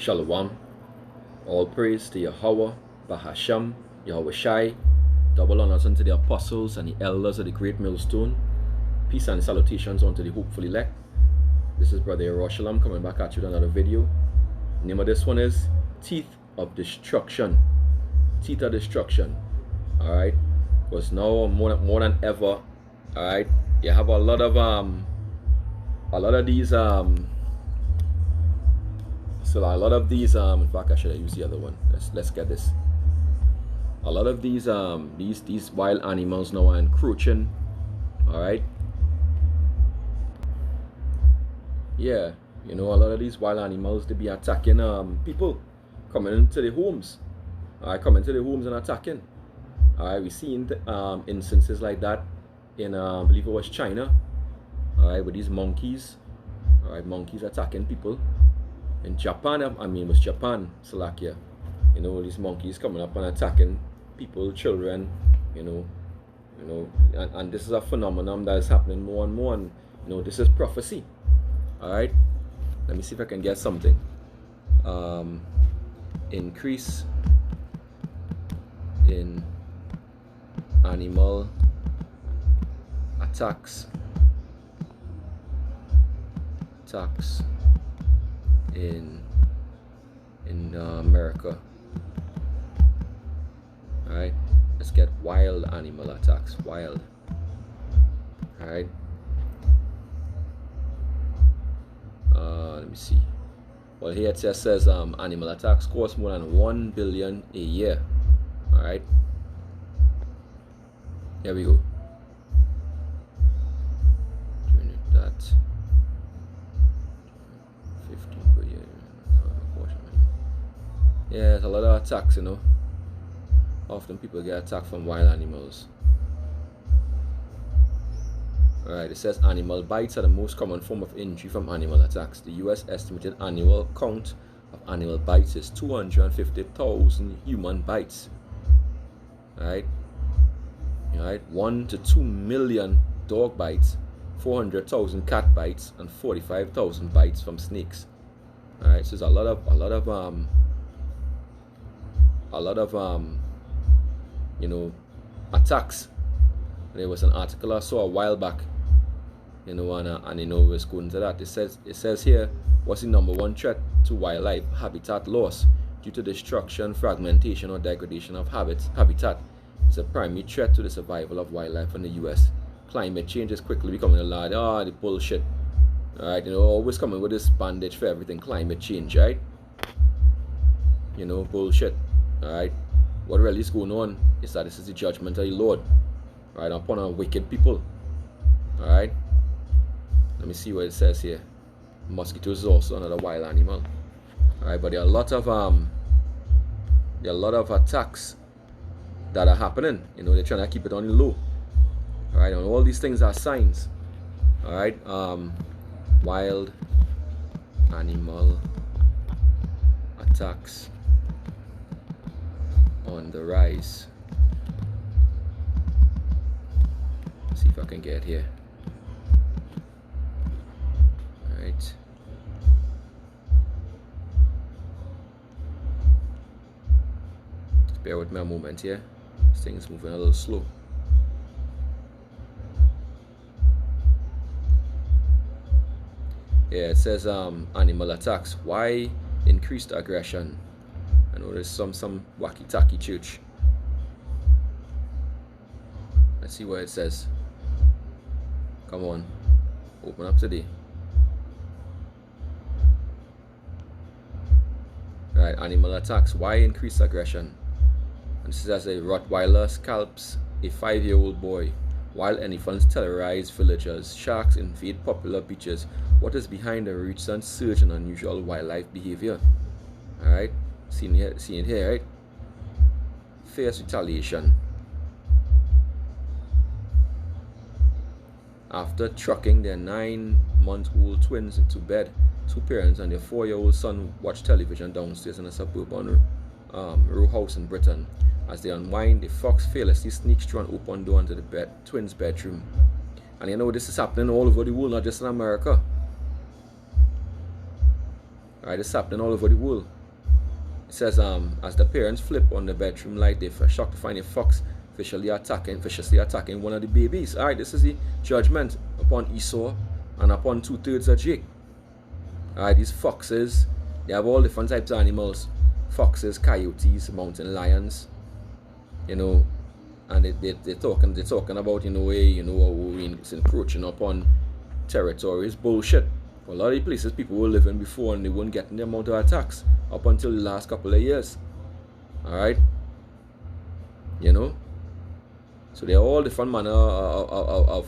Shalom. All praise to Yahweh, Bahasham, Yahweh Shai. Double honors unto the apostles and the elders of the great millstone. Peace and salutations unto the hopeful elect. This is Brother Yerushalayim coming back at you with another video. The name of this one is Teeth of Destruction. Teeth of Destruction. Alright. Because now more than ever, alright, you have a lot of these in fact I should have used the other one. Let's get this. A lot of these wild animals now are encroaching. Alright. Yeah, you know, a lot of these wild animals, they be attacking people coming into the homes. Alright, coming to the homes and attacking. Alright, we've seen instances like that in I believe it was China. Alright, with these monkeys. Alright, monkeys attacking people. In Japan, I mean, it was Japan, Slovakia. You know, these monkeys coming up and attacking people, children, you know, and this is a phenomenon that is happening more and more, and you know, this is prophecy. Alright, let me see if I can get something. Increase in animal attacks in America. Alright, let's get wild animal attacks. Wild. Alright. Let me see. Well, here it says animal attacks cost more than 1 billion a year. Alright. Here we go. That 15 per year. Yeah, there's a lot of attacks, you know. Often people get attacked from wild animals. Alright, it says animal bites are the most common form of injury from animal attacks. The US estimated annual count of animal bites is 250,000 human bites. Alright. Alright, 1 to 2 million dog bites, 400,000 cat bites, and 45,000 bites from snakes. Alright, so there's a lot of you know, attacks. There was an article I saw a while back, you know, and you know, it's going to that. It says here, what's the #1 threat to wildlife? Habitat loss due to destruction, fragmentation, or degradation of habitat. It's a primary threat to the survival of wildlife in the US. Climate change is quickly becoming a lot. The bullshit. Alright, you know, always coming with this bandage for everything. Climate change, right? You know, bullshit. Alright. What really is going on is that this is the judgment of the Lord, right, upon our wicked people. Alright. Let me see what it says here. Mosquitoes is also another wild animal. Alright, but there are a lot of attacks that are happening. You know, they're trying to keep it on the low. Alright, and all these things are signs. Alright, wild animal attacks on the rise. Let's see if I can get here. Alright. Just bear with me a moment here. This thing is moving a little slow. Yeah, it says animal attacks. Why increased aggression? I know there's some wacky tacky church. Let's see what it says. Come on, open up today. Right, animal attacks. Why increased aggression? And this is as a Rottweiler scalps a 5-year-old boy. Wild elephants terrorize villagers. Sharks invade popular beaches. What is behind the recent surge in unusual wildlife behavior? Alright, seeing it here, right? Fierce retaliation. After trucking their 9-month-old twins into bed, two parents and their 4-year-old son watch television downstairs in a suburban row house in Britain. As they unwind, the fox fearlessly sneaks through an open door into the twins' bedroom. And you know, this is happening all over the world, not just in America. Right, it's happening all over the world. It says, as the parents flip on the bedroom light, they're shocked to find a fox viciously attacking one of the babies. All right, this is the judgment upon Esau and upon 2/3 of Jake. All right, these foxes, they have all different types of animals: foxes, coyotes, mountain lions. You know, and they're talking about, it's encroaching upon territories. Bullshit. A lot of the places people were living before, and they weren't getting the amount of attacks up until the last couple of years. All right, so they're all different manner of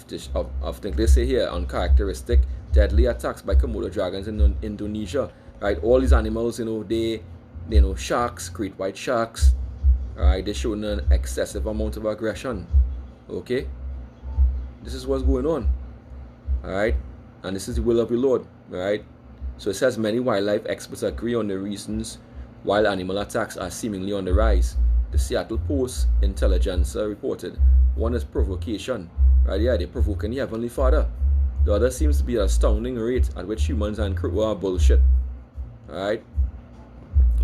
things. They say here, uncharacteristic deadly attacks by Komodo dragons in Indonesia. Right, all these animals, sharks, great white sharks. All right, they're showing an excessive amount of aggression. Okay, this is what's going on. All right, and this is the will of the Lord. All right, so it says many wildlife experts agree on the reasons wild animal attacks are seemingly on the rise. The Seattle Post Intelligencer reported one is provocation. Right, yeah, they're provoking the Heavenly Father. The other seems to be an astounding rate at which humans and crew are bullshit. All right,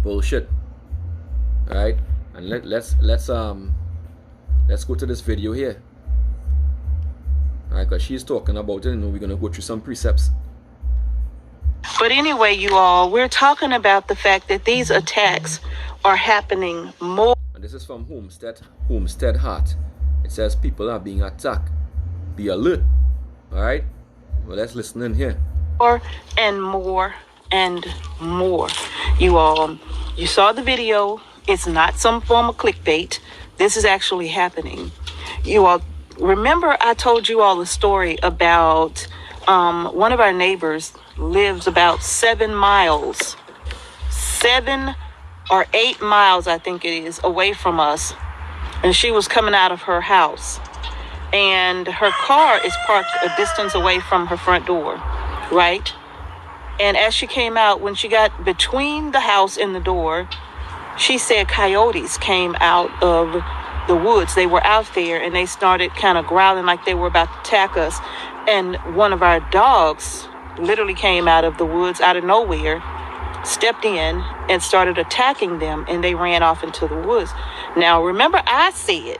bullshit. All right, and let's go to this video here. Alright, because she's talking about it, we're going to go through some precepts. But anyway, you all, we're talking about the fact that these attacks are happening more. And this is from Homestead Heart. It says people are being attacked. Be alert. Alright? Well, let's listen in here. More and more and more. You all, you saw the video. It's not some form of clickbait. This is actually happening. You all, remember I told you all the story about one of our neighbors lives about 7 miles, 7 or 8 miles, I think it is, away from us. And she was coming out of her house. And her car is parked a distance away from her front door, right? And as she came out, when she got between the house and the door, she said coyotes came out of the woods. They were out there and they started kind of growling like they were about to attack us. And one of our dogs literally came out of the woods out of nowhere, stepped in and started attacking them, and they ran off into the woods. Now, remember, I said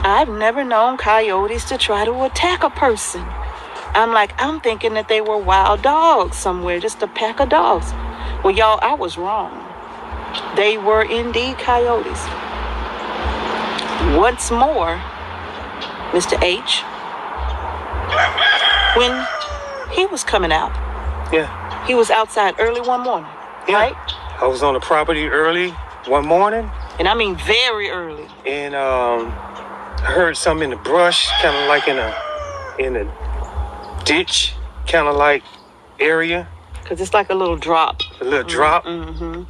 I've never known coyotes to try to attack a person. I'm thinking that they were wild dogs somewhere, just a pack of dogs. Well, y'all, I was wrong. They were indeed coyotes. Once more, Mr. H, when he was coming out, he was outside early one morning, right? I was on the property early one morning. And I mean very early. And I heard something in the brush, kind of like in a ditch, kind of like area. Because it's like a little drop. A little drop. Mm-hmm.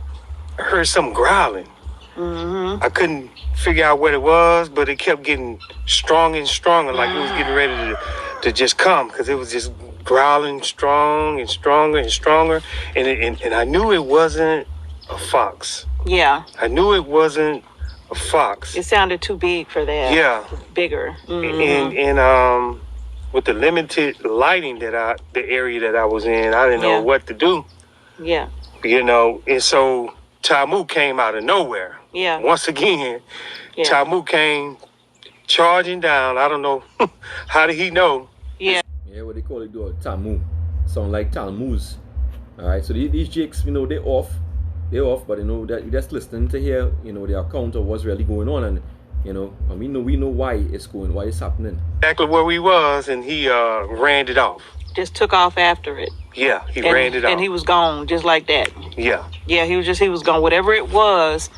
I heard something growling. Mm-hmm. I couldn't figure out what it was, but it kept getting stronger and stronger, like it was getting ready to just come, because it was just growling strong and stronger and stronger. And I knew it wasn't a fox. Yeah. I knew it wasn't a fox. It sounded too big for that. Yeah. Bigger. Mm-hmm. And with the limited lighting the area that I was in, I didn't know what to do. Yeah. And so Tamu came out of nowhere. Yeah. Once again, Tamu came charging down. I don't know. How did he know? Yeah. Yeah, what they call it, though, Tamu. Sound like Talmuz. Alright, so these jakes, they're off. They're off, but that you're just listening to hear, the account of what's really going on, and and we know why it's happening. Exactly where we was, and he ran it off. Just took off after it. Yeah, he ran it off. And he was gone just like that. Yeah. Yeah, he was gone. Whatever it was,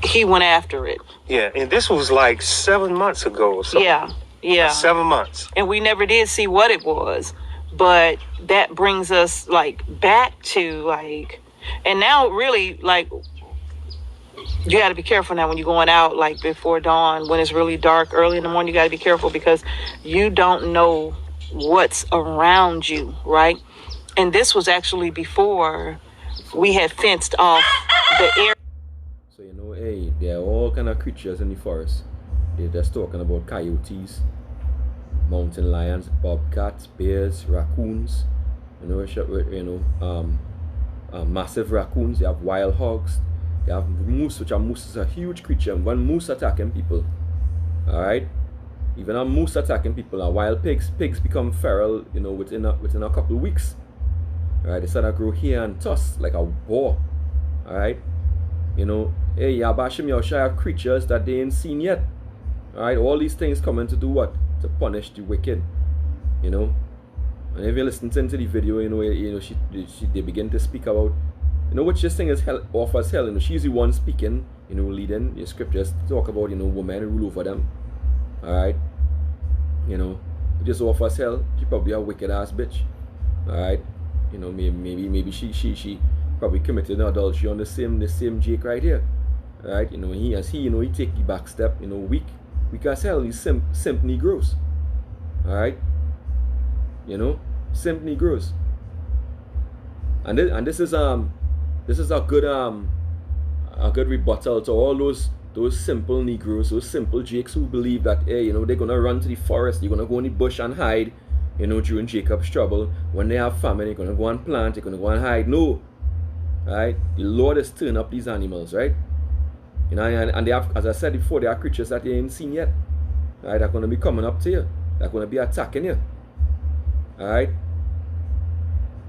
he went after it. Yeah, and this was like 7 months ago or so. Yeah. 7 months. And we never did see what it was. But that brings us back to and now really you got to be careful now when you're going out before dawn, when it's really dark early in the morning. You got to be careful because you don't know what's around you, right? And this was actually before we had fenced off the area. So there are all kind of creatures in the forest. They're just talking about coyotes, mountain lions, bobcats, bears, raccoons, Massive raccoons, they have wild hogs, they have moose, moose is a huge creature. And when moose attacking people, all right, even a moose attacking people, are wild pigs. Pigs become feral, within a couple of weeks. All right, they start to grow hair and tusk like a boar. All right, hey, Yabashim Yahushua have creatures that they ain't seen yet. All right, all these things coming to do what? To punish the wicked. And if you listen to the video, they begin to speak about, which this thing is hell, offers hell. She's the one speaking, leading the scriptures talk about, women rule over them. Alright, just offers hell. She probably a wicked ass bitch. Alright, maybe she probably committed an adultery on the same Jake right here. Alright, he take the back step, weak as hell. He's simp Negroes. Alright, simp Negroes. And this is a good rebuttal to all those simple Negroes, those simple Jakes who believe that, hey, they're gonna run to the forest, they're gonna go in the bush and hide, during Jacob's trouble. When they have famine, they're gonna go and plant, they're gonna go and hide. No. Right? The Lord is stirring up these animals, right? And they have, as I said before, they are creatures that they ain't seen yet. Right? They're gonna be coming up to you. They're gonna be attacking you. Alright?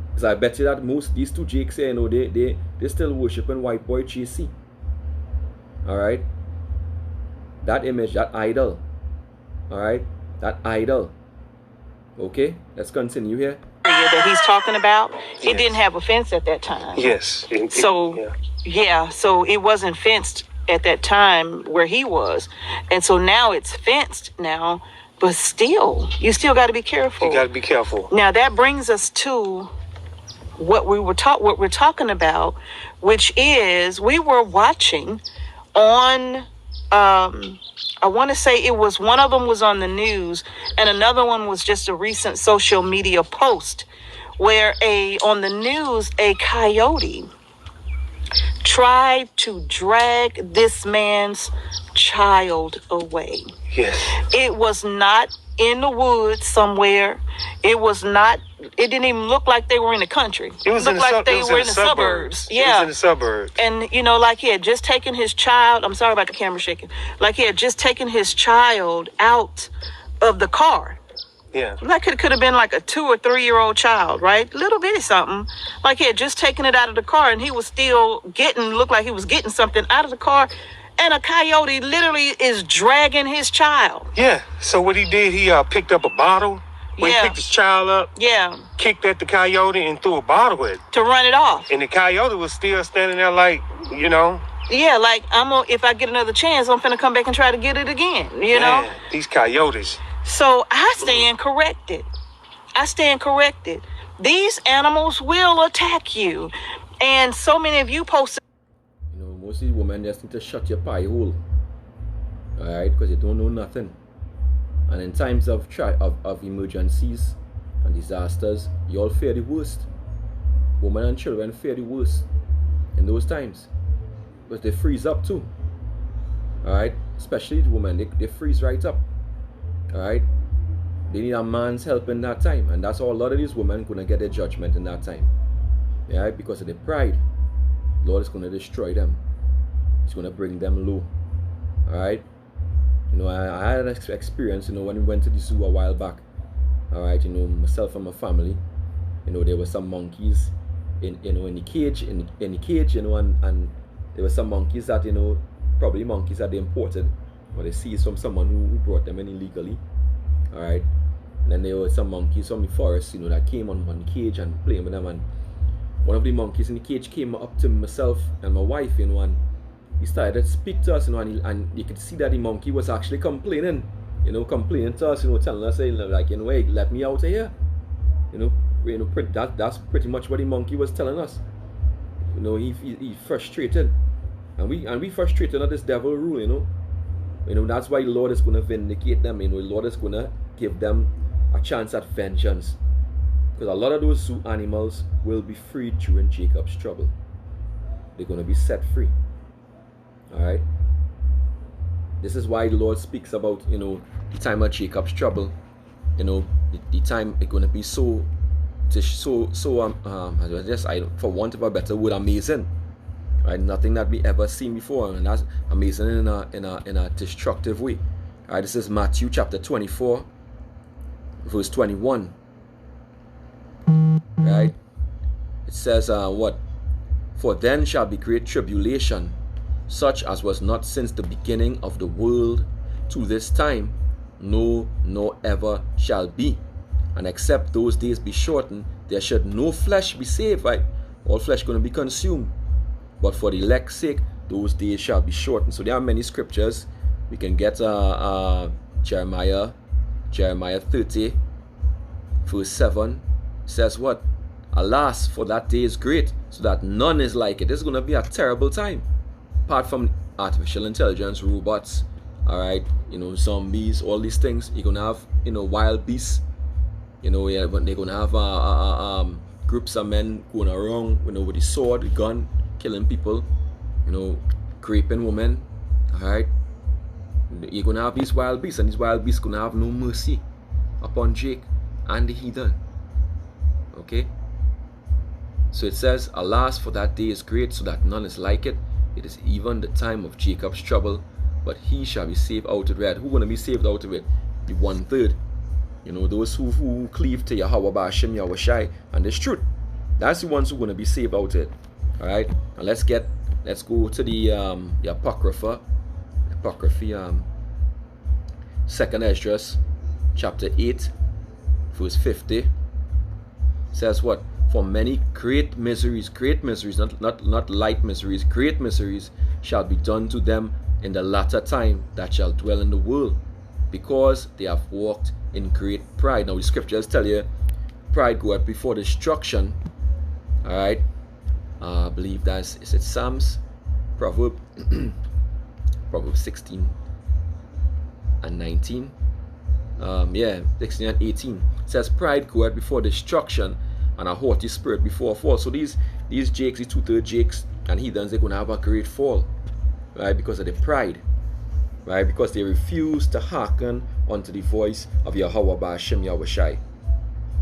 Because I bet you that these two Jakes here, they still worshiping white boy JC. Alright? That image, that idol. Alright? That idol. Okay? Let's continue here. That he's talking about, Yes. it didn't have a fence at that time. Yes. So, so it wasn't fenced at that time where he was. And so now it's fenced now, but still, you still got to be careful. You got to be careful. Now that brings us to what we're talking about, which is we were watching on, I want to say it was one of them was on the news and another one was just a recent social media post where on the news, a coyote tried to drag this man's child away. Yes. It was not in the woods somewhere. It didn't even look like they were in the country. It was looked like they were in the suburbs. Yeah. It was in the suburbs. And, like he had just taken his child. I'm sorry about the camera shaking. Like he had just taken his child out of the car. Yeah. Like it could have been like a 2 or 3 year old child, right? Little bitty something. Like he had just taken it out of the car and he was still looked like he was getting something out of the car. And a coyote literally is dragging his child. Yeah. So what he did, he picked up a bottle. When he picked his child up, kicked at the coyote and threw a bottle at it. To run it off. And the coyote was still standing there like, Yeah, like if I get another chance, I'm finna come back and try to get it again, you know? Man, these coyotes. So I stand corrected. These animals will attack you. And so many of you posted. Most of the women just need to shut your pie hole. Alright, because you don't know nothing. And in times of emergencies and disasters, you all fear the worst. Women and children fear the worst in those times. Because they freeze up too. Alright? Especially the women, they freeze right up. Alright? They need a man's help in that time. And that's how a lot of these women gonna get their judgment in that time. Alright? Because of their pride. The Lord is gonna destroy them. He's gonna bring them low. Alright? I had an experience, when we went to the zoo a while back. Alright, myself and my family, there were some monkeys in the cage, and there were some monkeys that, probably monkeys that they imported, or they seized from someone who brought them in illegally. Alright. And then there were some monkeys from the forest, that came on the cage and playing with them, and one of the monkeys in the cage came up to myself and my wife, and he started to speak to us, and you could see that the monkey was actually complaining, complaining to us, telling us, hey, let me out of here. That's pretty much what the monkey was telling us. He frustrated, and we frustrated at this devil rule. That's why the Lord is going to vindicate them. The Lord is going to give them a chance at vengeance, because a lot of those zoo animals will be freed during Jacob's trouble. They're going to be set free. Alright, this is why the Lord speaks about the time of Jacob's trouble. The time it's going to be so for want of a better word, amazing. Right, nothing that we ever seen before, and that's amazing in a destructive way. Right, this is Matthew chapter 24, verse 21. Right, it says, what? For then shall be great tribulation, such as was not since the beginning of the world to this time, no, nor ever shall be. And except those days be shortened, there should no flesh be saved. Right, all flesh going to be consumed. But for the elect's sake, those days shall be shortened. So there are many scriptures. We can get Jeremiah 30, verse 7. Says what? Alas, for that day is great, so that none is like it. This is going to be a terrible time. Apart from artificial intelligence, robots, all right, zombies, all these things. You're going to have, wild beasts. They're going to have groups of men going around, with the sword, the gun, killing people, raping women, all right. You're going to have these wild beasts, and these wild beasts going to have no mercy upon Jake and the heathen. Okay? So it says, alas, for that day is great, so that none is like it. It is even the time of Jacob's trouble, but he shall be saved out of it. Who's going to be saved out of it? The 1/3. Those who cleave to Yahweh Ba'ashem Yahweh Shai and this truth. That's the ones who are going to be saved out of it. Alright, and let's go to the Apocrypha. Apocryphy, 2nd Esdras, chapter 8, verse 50. Says what? For many great miseries, not light miseries, great miseries shall be done to them in the latter time that shall dwell in the world, because they have walked in great pride. Now the scriptures tell you, pride goeth before destruction. Alright. I believe is it Psalms, Proverbs 16 and 19. 16 and 18. It says, pride goeth before destruction, and a haughty spirit before a fall. So these Jakes, these 2/3 Jakes and heathens, they're going to have a great fall, right? Because of the pride, right? Because they refuse to hearken unto the voice of Yahweh Ba'ashem Yahweh Shai.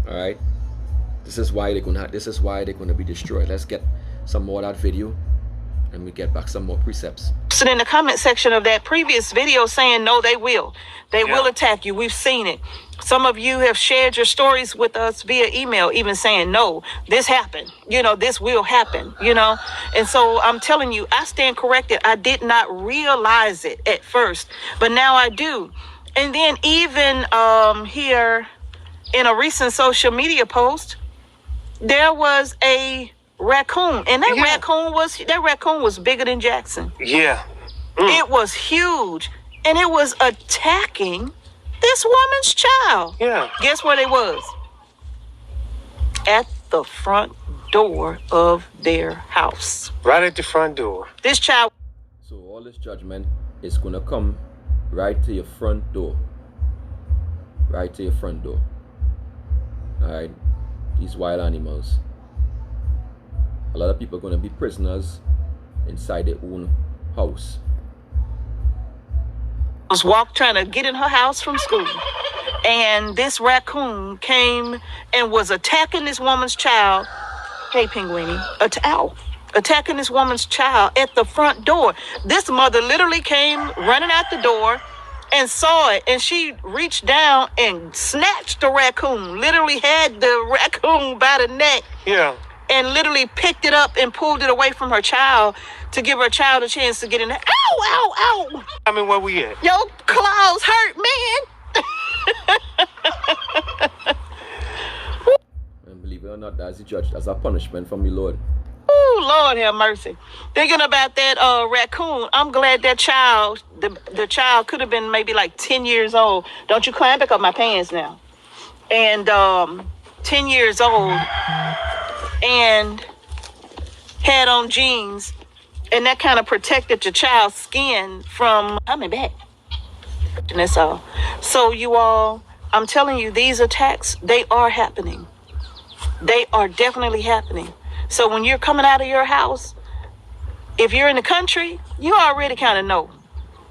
All right. This is why they're going to be destroyed. Let's get some more of that video, and we get back some more precepts. So in the comment section of that previous video saying, no, they will attack you. We've seen it. Some of you have shared your stories with us via email, even saying, no, this happened. This will happen, And so I'm telling you, I stand corrected. I did not realize it at first, but now I do. And then even here in a recent social media post, there was a raccoon, and that raccoon was bigger than Jackson. Yeah. It was huge, and it was attacking this woman's child. Yeah. Guess where they was? At the front door of their house. Right at the front door. This child. So all this judgment is going to come right to your front door. Right to your front door. All right. These wild animals. A lot of people are going to be prisoners inside their own house. Was trying to get in her house from school, and this raccoon came and was attacking this woman's child. Hey, Pinguini, attacking this woman's child at the front door. This mother literally came running out the door and saw it, and she reached down and snatched the raccoon. Literally had the raccoon by the neck. Yeah. And literally picked it up and pulled it away from her child to give her child a chance to get in there. Ow, ow, ow. I mean, where we at? Your claws hurt, man. And believe it or not, that's the judge. That's a punishment from the Lord. Oh, Lord have mercy. Thinking about that raccoon, I'm glad that child, the child could have been maybe like 10 years old. Don't you climb back up my pants now. And 10 years old. And had on jeans, and that kind of protected your child's skin from coming back. And that's all. So you all, I'm telling you, these attacks, they are happening. They are definitely happening. So when you're coming out of your house, if you're in the country, you already kind of know.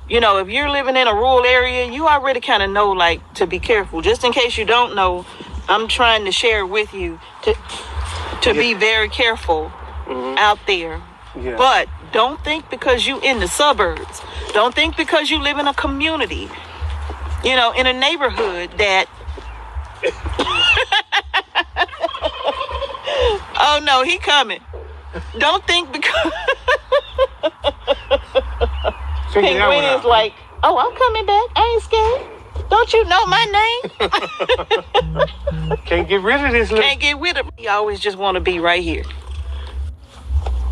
If you're living in a rural area, you already kind of know, like, to be careful. Just in case you don't know, I'm trying to share with you to be very careful out there. Yeah. But don't think because you in the suburbs, don't think because you live in a community, you know, in a neighborhood that oh no, he coming. Don't think because Penguin is like, oh, I'm coming back. I ain't scared. Don't you know my name? Can't get rid of this. Can't get rid of. You always just want to be right here.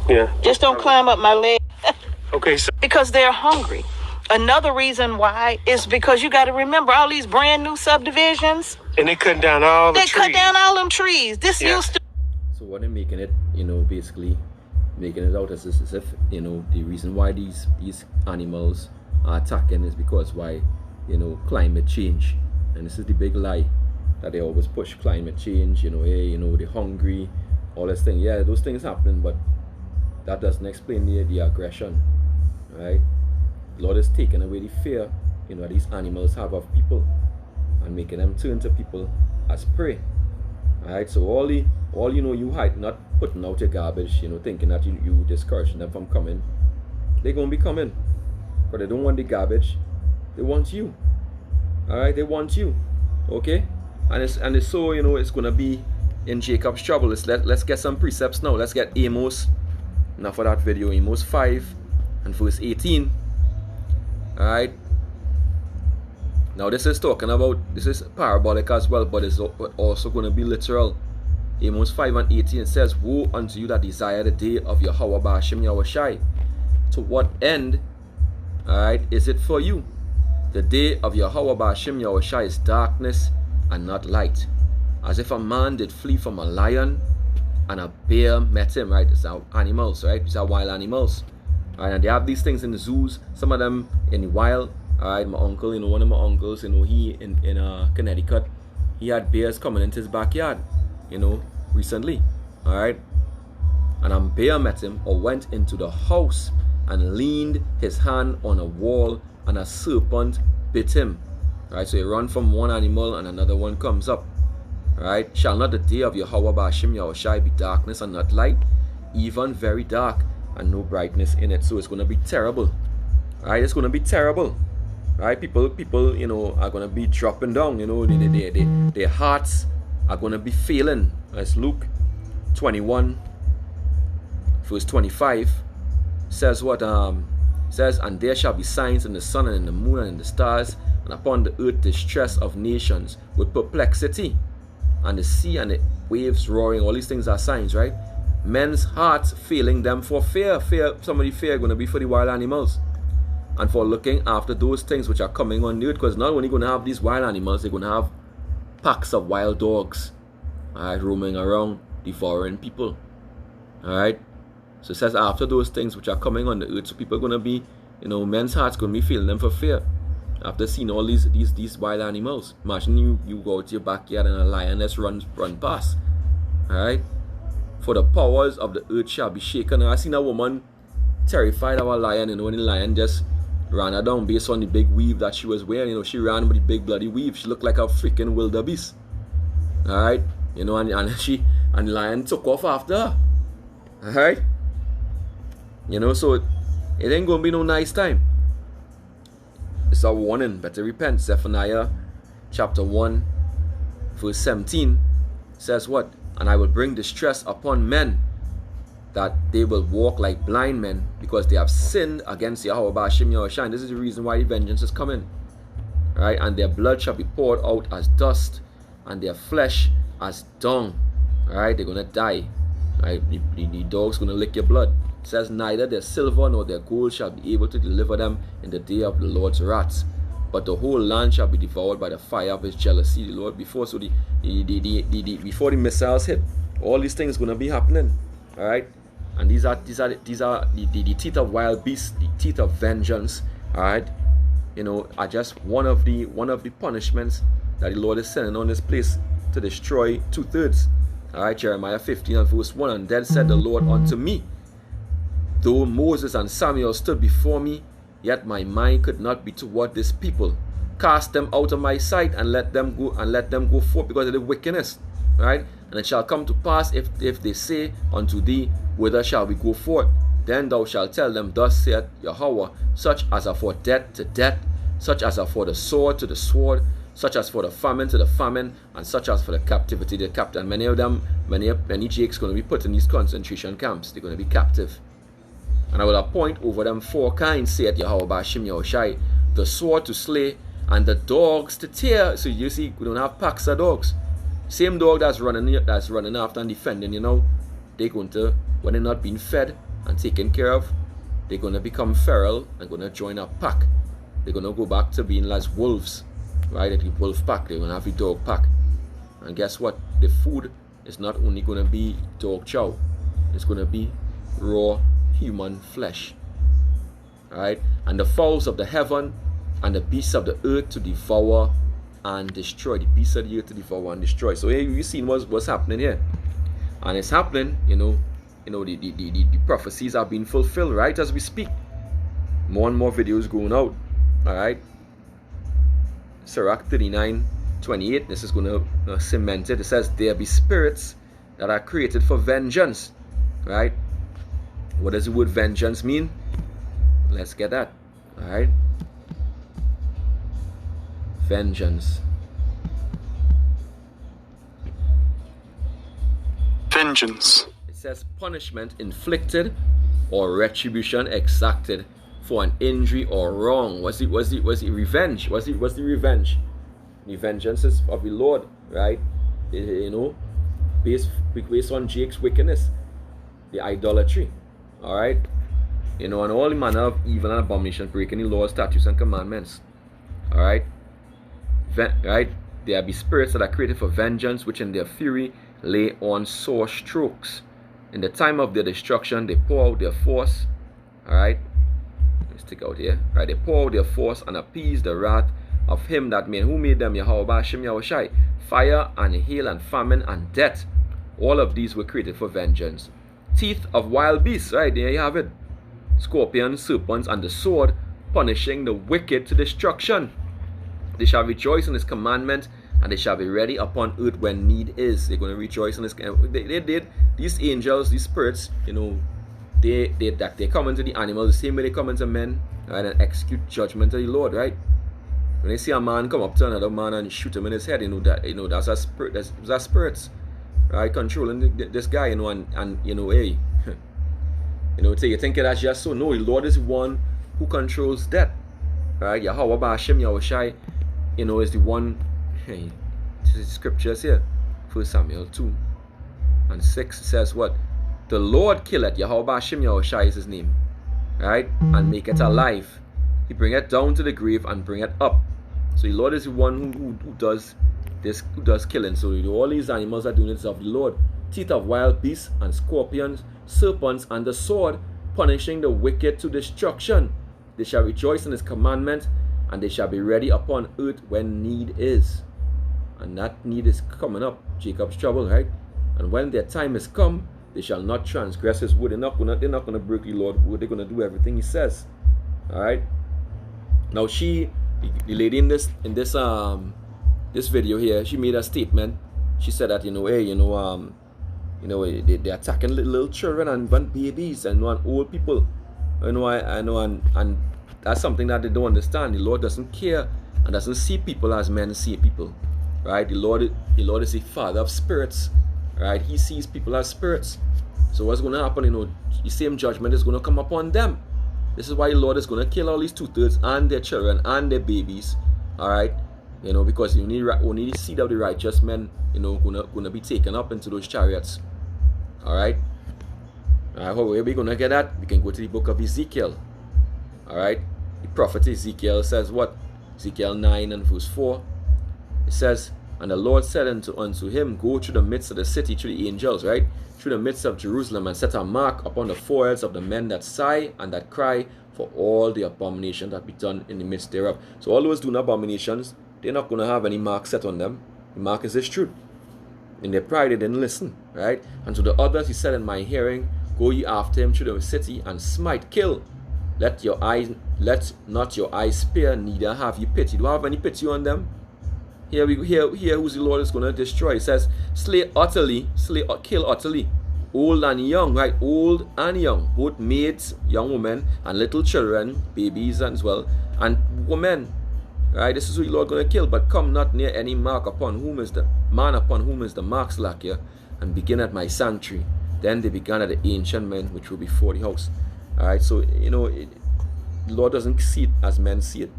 Yeah. Just don't climb up my leg. Okay, so Because they're hungry. Another reason why is because you got to remember all these brand new subdivisions. and they cutting down all the They trees. cut down all them trees. This Yeah. used to. So what they're making it, you know, basically making it out as if, you know, the reason why these animals are attacking is because why, you know, climate change. And this is the big lie that they always push climate change, you know, hey, you know, they're hungry, all this thing. Yeah, those things happen, but that doesn't explain the aggression, right? The Lord is taking away the fear, you know, that these animals have of people and making them turn to people as prey. Alright, so all you know, you hide, not putting out your garbage, you know, thinking that you discouraging them from coming. They're gonna be coming. But they don't want the garbage. They want you. Alright, they want you. Okay? And it's so, you know, it's gonna be in Jacob's trouble. Let's get some precepts now. Let's get Amos. Now for that video, Amos 5 and verse 18. Alright. Now this is talking about, this is parabolic as well, but it's also going to be literal. Amos 5 and 18 says, woe unto you that desire the day of Yahweh Ba'ashem Yahushai. To what end, alright, is it for you? The day of Yahweh Ba'ashem Yahushai is darkness and not light. As if a man did flee from a lion and a bear met him, right? These are animals, right? These are wild animals. Alright, and they have these things in the zoos, some of them in the wild. Alright, my uncle, you know, one of my uncles, you know, he in Connecticut, he had bears coming into his backyard, you know, recently. Alright, and a bear met him or went into the house and leaned his hand on a wall, and a serpent bit him. Alright, so he run from one animal and another one comes up. Alright, shall not the day of Yahweh Ba'ashem Yahushai be darkness and not light, even very dark and no brightness in it? So it's going to be terrible. Alright, it's going to be terrible. Right, people, you know, are gonna be dropping down. You know, their hearts are gonna be failing. As Luke 21, verse 25 says what says, and there shall be signs in the sun and in the moon and in the stars, and upon the earth distress of nations with perplexity, and the sea and the waves roaring. All these things are signs, right? Men's hearts failing them for fear. Some of the fear gonna be for the wild animals. And for looking after those things which are coming on the earth, because not only going to have these wild animals, they're going to have packs of wild dogs, alright, roaming around, devouring people. Alright, so it says after those things which are coming on the earth, so people are going to be, you know, men's hearts going to be feeling them for fear after seeing all these wild animals. Imagine you go out to your backyard and a lioness run past. Alright, for the powers of the earth shall be shaken. I seen a woman terrified of a lion, you know, when the lion just ran her down based on the big weave that she was wearing. You know, she ran with the big bloody weave. She looked like a freaking wildebeest. Alright, you know, and the lion took off after her. Alright, you know, so it ain't gonna be no nice time. It's a warning. Better repent. Zephaniah chapter 1 verse 17 says what? And I will bring distress upon men, that they will walk like blind men, because they have sinned against Yahweh Ba'ashem Yahushai. This is the reason why the vengeance is coming. Right? And their blood shall be poured out as dust, and their flesh as dung. Right? They're gonna die. Right? The dog's gonna lick your blood. It says, neither their silver nor their gold shall be able to deliver them in the day of the Lord's wrath, but the whole land shall be devoured by the fire of his jealousy. The Lord before, so before the missiles hit, all these things gonna be happening. Alright? And these are the teeth of wild beasts, the teeth of vengeance. Alright, you know, are just one of the punishments that the Lord is sending on this place to destroy 2/3. Alright, Jeremiah 15 and verse 1. And then said the Lord unto me, though Moses and Samuel stood before me, yet my mind could not be toward this people, cast them out of my sight, and let them go forth because of the wickedness. Right? And it shall come to pass, if they say unto thee, whither shall we go forth? Then thou shalt tell them, thus saith Yahweh, such as are for death to death, such as are for the sword to the sword, such as for the famine to the famine, and such as for the captivity to the captive. And many of them, many Jakes going to be put in these concentration camps. They're going to be captive. And I will appoint over them 4 kinds, saith Yahweh Bashim Yahushai, the sword to slay, and the dogs to tear. So you see, we don't have packs of dogs. Same dog that's running after and defending, they're going to, when they're not being fed and taken care of, they're going to become feral and going to join a pack. They're going to go back to being like wolves, right? The wolf pack, they're going to have a dog pack. And guess what? The food is not only going to be dog chow, it's going to be raw human flesh, right? And the fowls of the heaven and the beasts of the earth to devour and destroy. The beasts of the earth to devour and destroy. So here you see what's happening here. And it's happening, the prophecies are being fulfilled right as we speak. More and more videos going out. Alright. Sirach 39:28. This is going to cement it. It says, there be spirits that are created for vengeance. Right? What does the word vengeance mean? Let's get that. Alright. Vengeance. Vengeance. It says punishment inflicted or retribution exacted for an injury or wrong. Was it revenge? Was the revenge? The vengeance is of the Lord, right? Based on Jake's wickedness, the idolatry, all right, and all manner of evil and abomination, breaking the laws, statutes, and commandments, all right. Right? There be spirits that are created for vengeance, which in their fury lay on sore strokes. In the time of their destruction, they pour out their force. Alright? Let's take out here. Right? They pour out their force and appease the wrath of him that made. Who made them? Yahweh Bashim Yahushai. Fire and hail and famine and death. All of these were created for vengeance. Teeth of wild beasts. Right? There you have it. Scorpions, serpents, and the sword, punishing the wicked to destruction. They shall rejoice in his commandment, and they shall be ready upon earth when need is. They're going to rejoice in his commandment. They did. These angels, these spirits, they come into the animals the same way they come into men, right, and execute judgment of the Lord, right? When they see a man come up to another man and shoot him in his head, that's a spirit. That's spirits, right, controlling this guy, hey, so you think that's just so? No, the Lord is one who controls death, right? Yahweh Bashim Yahushai, is the one. Hey, this is scriptures here. 1 Samuel 2:6 says what? The Lord killeth, Yahweh Bashim Yahushai is his name, right? And make it alive. He bringeth down to the grave and bring it up. So the Lord is the one who does this, who does killing. So all these animals are doing it of the Lord. Teeth of wild beasts and scorpions, serpents, and the sword, punishing the wicked to destruction. They shall rejoice in his commandment, and they shall be ready upon earth when need is. And that need is coming up. Jacob's trouble, right? And when their time is come, they shall not transgress his word. They're not gonna break the Lord's word. They're gonna do everything he says. Alright? Now the lady in this video here, she made a statement. She said that, they're attacking little children and babies and old people. And that's something that they don't understand. The Lord doesn't care and doesn't see people as men see people, right? The Lord is the Father of spirits, right? He sees people as spirits. So what's going to happen? The same judgment is going to come upon them. This is why the Lord is going to kill all these 2/3 and their children and their babies, all right? Because only the seed of the righteous men, going to be taken up into those chariots, all right? How are we going to get that? We can go to the book of Ezekiel. Alright? The prophet Ezekiel says what? Ezekiel 9:4. It says, and the Lord said unto him, go through the midst of the city, through the angels, right? Through the midst of Jerusalem, and set a mark upon the foreheads of the men that sigh and that cry for all the abomination that be done in the midst thereof. So all those doing abominations, they're not going to have any mark set on them. The mark is this truth. In their pride, they didn't listen, right? And to the others, he said in my hearing, go ye after him through the city and smite, kill. Let not your eyes spare, neither have you pity. Do you have any pity on them? Here who's the Lord is going to destroy. It says, kill utterly. Old and young, right? Old and young. Both maids, young women, and little children, babies as well, and women. Right? This is who the Lord going to kill. But come not near any mark upon whom is the man upon whom is the mark slack here, and begin at my sanctuary. Then they began at the ancient men which were before the house. Alright, so the Lord doesn't see it as men see it.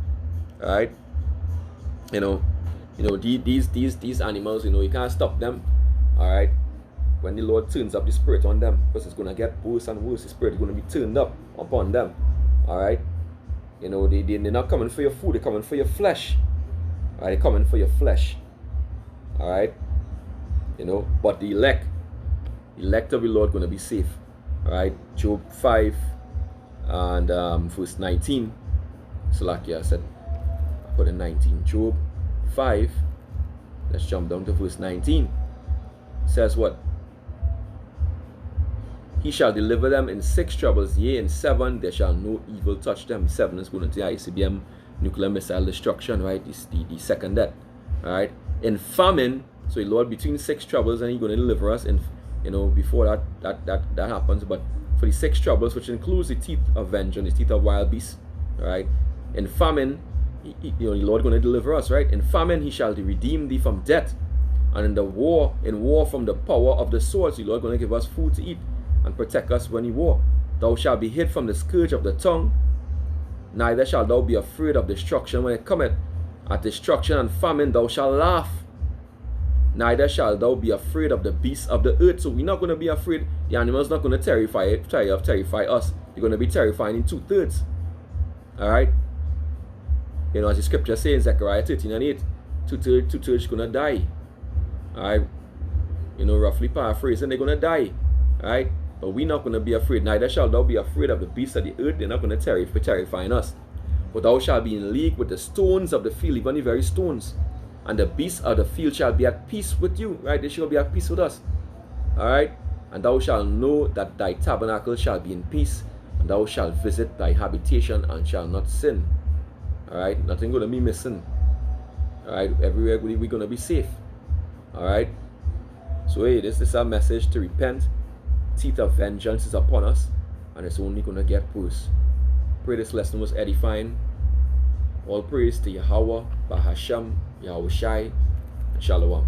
Alright? These animals, you can't stop them. Alright? When the Lord turns up the spirit on them, because it's gonna get worse and worse, the spirit is gonna be turned up upon them. Alright? They're not coming for your food, they're coming for your flesh. Alright, they're coming for your flesh. Alright? But the elect of the Lord gonna be safe. Alright, Job 5 and verse 19. Salakia said, I put in 19. Job 5. Let's jump down to verse 19. It says what? He shall deliver them in 6 troubles, yea, in 7 there shall no evil touch them. 7 is going to the ICBM nuclear missile destruction, right? It's the second death. Alright. In famine, so the Lord between 6 troubles, and He's going to deliver us in before that happens. But for the 6 troubles, which includes the teeth of vengeance, the teeth of wild beasts, right? In famine, the Lord going to deliver us, right? In famine, He shall redeem thee from death, and in war from the power of the sword. So the Lord going to give us food to eat and protect us when He war. Thou shalt be hid from the scourge of the tongue, neither shalt thou be afraid of destruction when it cometh. At destruction and famine thou shalt laugh. Neither shalt thou be afraid of the beasts of the earth. So we're not going to be afraid. The animal's not going to terrify us. You're going to be terrified in 2/3. Alright? As the scripture says in Zechariah 13:8, two-thirds going to die. Alright? Roughly paraphrasing, they're going to die. Alright? But we're not going to be afraid. Neither shalt thou be afraid of the beasts of the earth. They're not going to be terrifying us. But thou shalt be in league with the stones of the field, even the very stones. And the beasts of the field shall be at peace with you. Right? They shall be at peace with us. Alright? And thou shalt know that thy tabernacle shall be in peace, and thou shalt visit thy habitation and shall not sin. Alright? Nothing going to be missing. Alright? Everywhere we're going to be safe. Alright? So hey, this is our message to repent. Teeth of vengeance is upon us, and it's only going to get worse. Pray this lesson was edifying. All praise to Yahweh, Bahasham, Yahweh Shai, and Shalom.